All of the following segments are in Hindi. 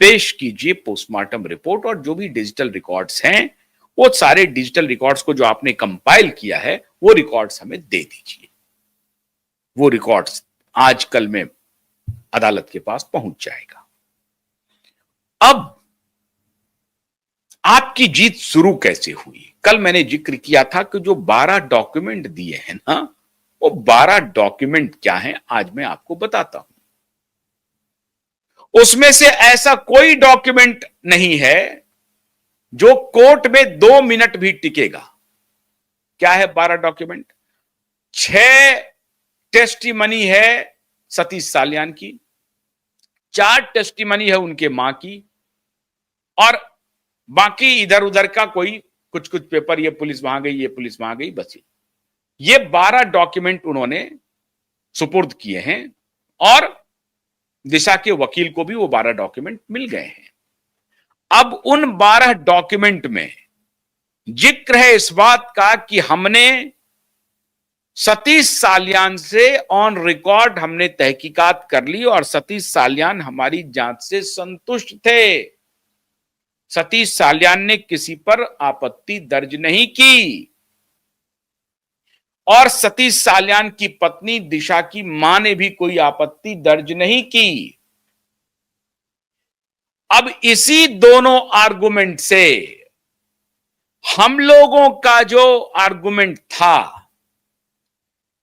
पेश कीजिए पोस्टमार्टम रिपोर्ट और जो भी डिजिटल रिकॉर्ड्स हैं, वो सारे डिजिटल रिकॉर्ड्स को जो आपने कंपाइल किया है, वो रिकॉर्ड्स हमें दे दीजिए। वो रिकॉर्ड्स आज कल में अदालत के पास पहुंच जाएगा। अब आपकी जीत शुरू कैसे हुई? कल मैंने जिक्र किया था कि जो 12 डॉक्यूमेंट दिए हैं ना, वो 12 डॉक्यूमेंट क्या हैं, आज मैं आपको बताता हूं। उसमें से ऐसा कोई डॉक्यूमेंट नहीं है जो कोर्ट में 2 मिनट भी टिकेगा। क्या है 12 डॉक्यूमेंट? 6 टेस्टिमनी है सतीश साल्यान की, 4 टेस्टिमनी है उनके मां की, और बाकी इधर उधर का कोई कुछ कुछ पेपर, ये पुलिस वहां गई, ये पुलिस वहां गई, बस ये 12 डॉक्यूमेंट उन्होंने सुपुर्द किए हैं और दिशा के वकील को भी वो 12 डॉक्यूमेंट मिल गए हैं। अब उन 12 डॉक्यूमेंट में जिक्र है इस बात का कि हमने सतीश साल्यान से ऑन रिकॉर्ड हमने तहकीकात कर ली और सतीश साल्यान हमारी जांच से संतुष्ट थे। सतीश साल्यान ने किसी पर आपत्ति दर्ज नहीं की और सतीश साल्यान की पत्नी दिशा की मां ने भी कोई आपत्ति दर्ज नहीं की। अब इसी दोनों आर्गुमेंट से हम लोगों का जो आर्गुमेंट था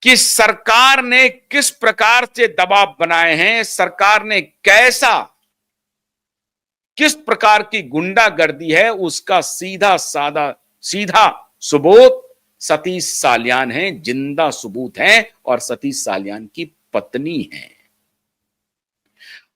कि सरकार ने किस प्रकार से दबाव बनाए हैं, सरकार ने किस प्रकार की गुंडागर्दी है, उसका सीधा सबूत सतीश साल्यान है, जिंदा सबूत है और सतीश साल्यान की पत्नी है।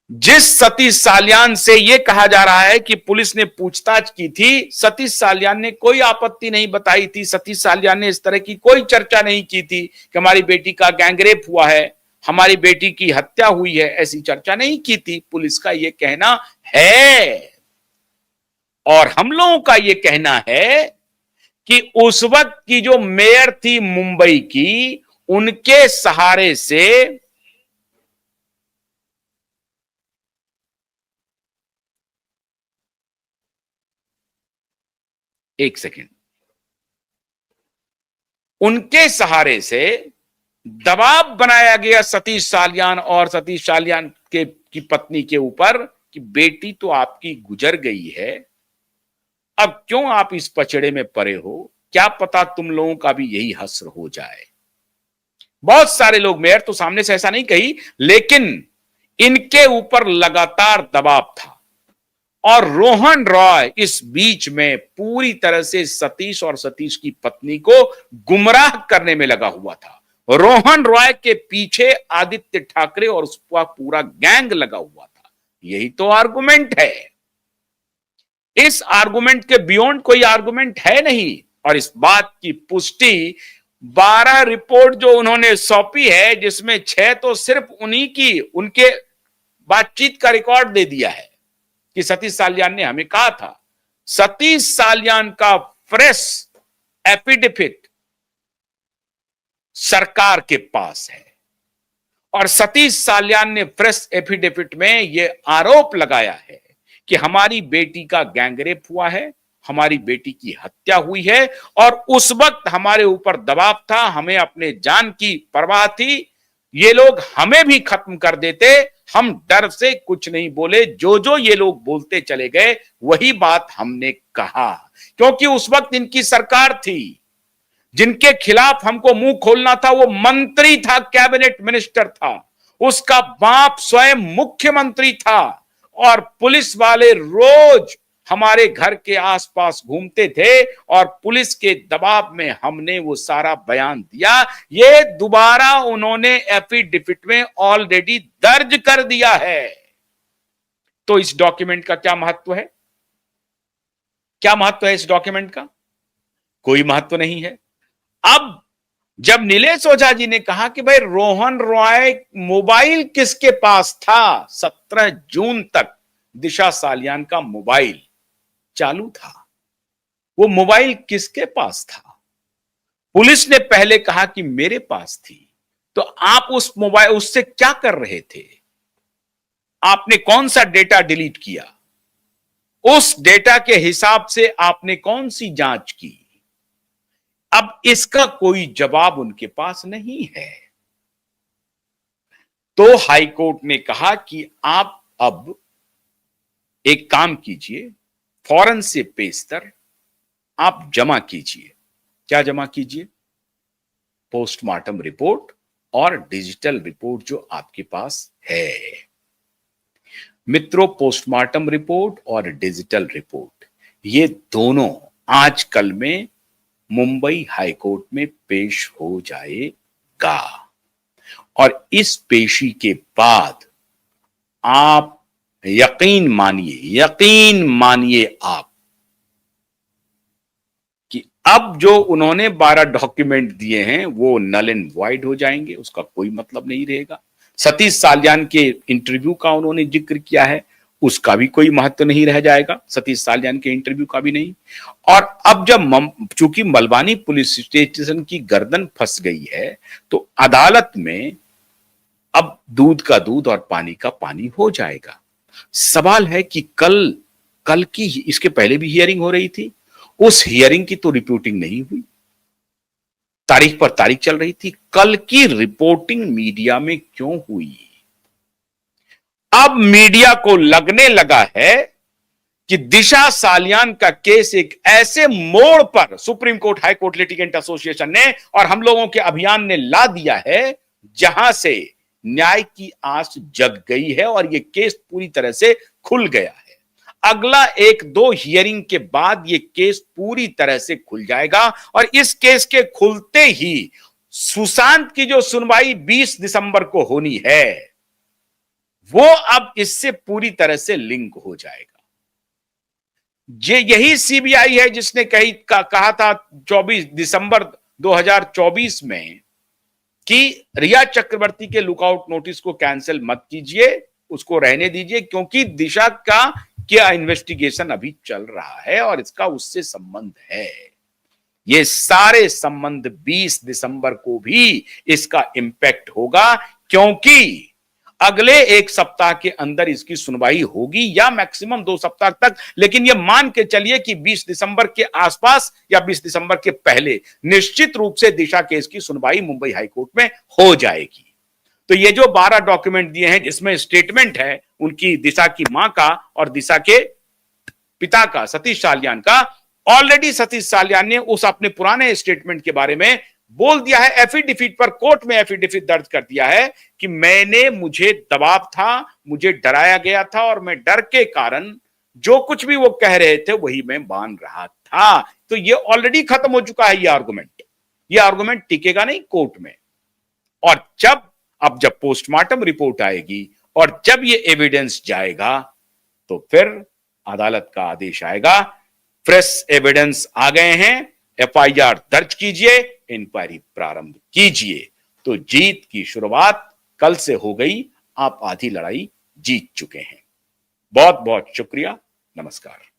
जिस सतीश साल्यान से यह कहा जा रहा है कि पुलिस ने पूछताछ की थी, सतीश साल्यान ने कोई आपत्ति नहीं बताई थी, सतीश साल्यान ने इस तरह की कोई चर्चा नहीं की थी कि हमारी बेटी का गैंगरेप हुआ है, हमारी बेटी की हत्या हुई है, ऐसी चर्चा नहीं की थी। पुलिस का यह कहना है और हम लोगों का यह कहना है कि उस वक्त की जो मेयर थी मुंबई की, उनके सहारे से एक सेकेंड, उनके सहारे से दबाव बनाया गया सतीश साल्यान और सतीश साल्यान की पत्नी के ऊपर कि बेटी तो आपकी गुजर गई है, अब क्यों आप इस पचड़े में पड़े हो, क्या पता तुम लोगों का भी यही हश्र हो जाए। बहुत सारे लोग, मेयर तो सामने से ऐसा नहीं कही, लेकिन इनके ऊपर लगातार दबाव था और रोहन रॉय इस बीच में पूरी तरह से सतीश और सतीश की पत्नी को गुमराह करने में लगा हुआ था। रोहन रॉय के पीछे आदित्य ठाकरे और उसका पूरा गैंग लगा हुआ था। यही तो आर्गुमेंट है। इस आर्गुमेंट के बियॉन्ड कोई आर्गुमेंट है नहीं और इस बात की पुष्टि 12 रिपोर्ट जो उन्होंने सौंपी है, जिसमें 6 तो सिर्फ उनके बातचीत का रिकॉर्ड दे दिया है कि सतीश साल्यान ने हमें कहा था। सतीश साल्यान का फ्रेश एफिडेविट सरकार के पास है और सतीश साल्यान ने फ्रेश एफिडेविट में यह आरोप लगाया है कि हमारी बेटी का गैंगरेप हुआ है, हमारी बेटी की हत्या हुई है और उस वक्त हमारे ऊपर दबाव था, हमें अपने जान की परवाह थी, ये लोग हमें भी खत्म कर देते, हम डर से कुछ नहीं बोले, जो ये लोग बोलते चले गए वही बात हमने कहा, क्योंकि उस वक्त इनकी सरकार थी। जिनके खिलाफ हमको मुंह खोलना था वो मंत्री था, कैबिनेट मिनिस्टर था, उसका बाप स्वयं मुख्यमंत्री था और पुलिस वाले रोज हमारे घर के आसपास घूमते थे और पुलिस के दबाव में हमने वो सारा बयान दिया। ये दोबारा उन्होंने एफिडेविट में ऑलरेडी दर्ज कर दिया है। तो इस डॉक्यूमेंट का क्या महत्व है? क्या महत्व है इस डॉक्यूमेंट का? कोई महत्व नहीं है। अब जब नीलेश ओझा जी ने कहा कि भाई रोहन रॉय मोबाइल किसके पास था, 17 जून तक दिशा साल्यान का मोबाइल चालू था, वो मोबाइल किसके पास था? पुलिस ने पहले कहा कि मेरे पास थी, तो आप उस मोबाइल उससे क्या कर रहे थे? आपने कौन सा डेटा डिलीट किया? उस डेटा के हिसाब से आपने कौन सी जांच की? अब इसका कोई जवाब उनके पास नहीं है। तो हाईकोर्ट ने कहा कि आप अब एक काम कीजिए, फौरन से पेशतर आप जमा कीजिए। क्या जमा कीजिए? पोस्टमार्टम रिपोर्ट और डिजिटल रिपोर्ट जो आपके पास है। मित्रों, पोस्टमार्टम रिपोर्ट और डिजिटल रिपोर्ट ये दोनों आजकल में मुंबई हाईकोर्ट में पेश हो जाएगा और इस पेशी के बाद आप यकीन मानिए आप कि अब जो उन्होंने 12 डॉक्यूमेंट दिए हैं वो नल एंड वॉइड हो जाएंगे, उसका कोई मतलब नहीं रहेगा। सतीश साल्यान के इंटरव्यू का उन्होंने जिक्र किया है, उसका भी कोई महत्व नहीं रह जाएगा, सतीश साल्यान के इंटरव्यू का भी नहीं। और अब जब चूंकि मलबानी पुलिस स्टेशन की गर्दन फंस गई है तो अदालत में अब दूध का दूध और पानी का पानी हो जाएगा। सवाल है कि कल की इसके पहले भी हियरिंग हो रही थी, उस हियरिंग की तो रिपोर्टिंग नहीं हुई, तारीख पर तारीख चल रही थी। कल की रिपोर्टिंग मीडिया में क्यों हुई? अब मीडिया को लगने लगा है कि दिशा सालियान का केस एक ऐसे मोड़ पर supreme court high court litigant association ने और हम लोगों के अभियान ने ला दिया है जहां से न्याय की आस जग गई है और यह केस पूरी तरह से खुल गया है। अगला 1-2 हियरिंग के बाद यह केस पूरी तरह से खुल जाएगा और इस केस के खुलते ही सुशांत की जो सुनवाई 20 दिसंबर को होनी है वो अब इससे पूरी तरह से लिंक हो जाएगा। यही सीबीआई है जिसने कहा था 24 दिसंबर 2024 में कि रिया चक्रवर्ती के लुकआउट नोटिस को कैंसिल मत कीजिए, उसको रहने दीजिए क्योंकि दिशा का क्या इन्वेस्टिगेशन अभी चल रहा है और इसका उससे संबंध है। ये सारे संबंध 20 दिसंबर को भी इसका इंपैक्ट होगा क्योंकि अगले 1 सप्ताह के अंदर इसकी सुनवाई होगी या मैक्सिमम 2 सप्ताह तक, लेकिन यह मान के चलिए कि 20 दिसंबर के आसपास या 20 दिसंबर के पहले निश्चित रूप से दिशा केस की सुनवाई मुंबई हाईकोर्ट में हो जाएगी। तो ये जो 12 डॉक्यूमेंट दिए हैं जिसमें स्टेटमेंट है उनकी दिशा की मां का और दिशा के पिता का सतीश साल्यान का, ऑलरेडी सतीश साल्यान ने उस अपने पुराने स्टेटमेंट के बारे में बोल दिया है, एफिडेविट पर कोर्ट में एफिडेविट दर्ज कर दिया है कि मुझे दबाव था, मुझे डराया गया था और मैं डर के कारण जो कुछ भी वो कह रहे थे वही मैं मान रहा था। तो ये ऑलरेडी खत्म हो चुका है ये आर्गुमेंट टिकेगा नहीं कोर्ट में। और जब पोस्टमार्टम रिपोर्ट आएगी और जब ये एविडेंस जाएगा तो फिर अदालत का आदेश आएगा, फ्रेश एविडेंस आ गए हैं, एफआईआर दर्ज कीजिए, इंक्वायरी प्रारंभ कीजिए। तो जीत की शुरुआत कल से हो गई, आप आधी लड़ाई जीत चुके हैं। बहुत बहुत शुक्रिया, नमस्कार।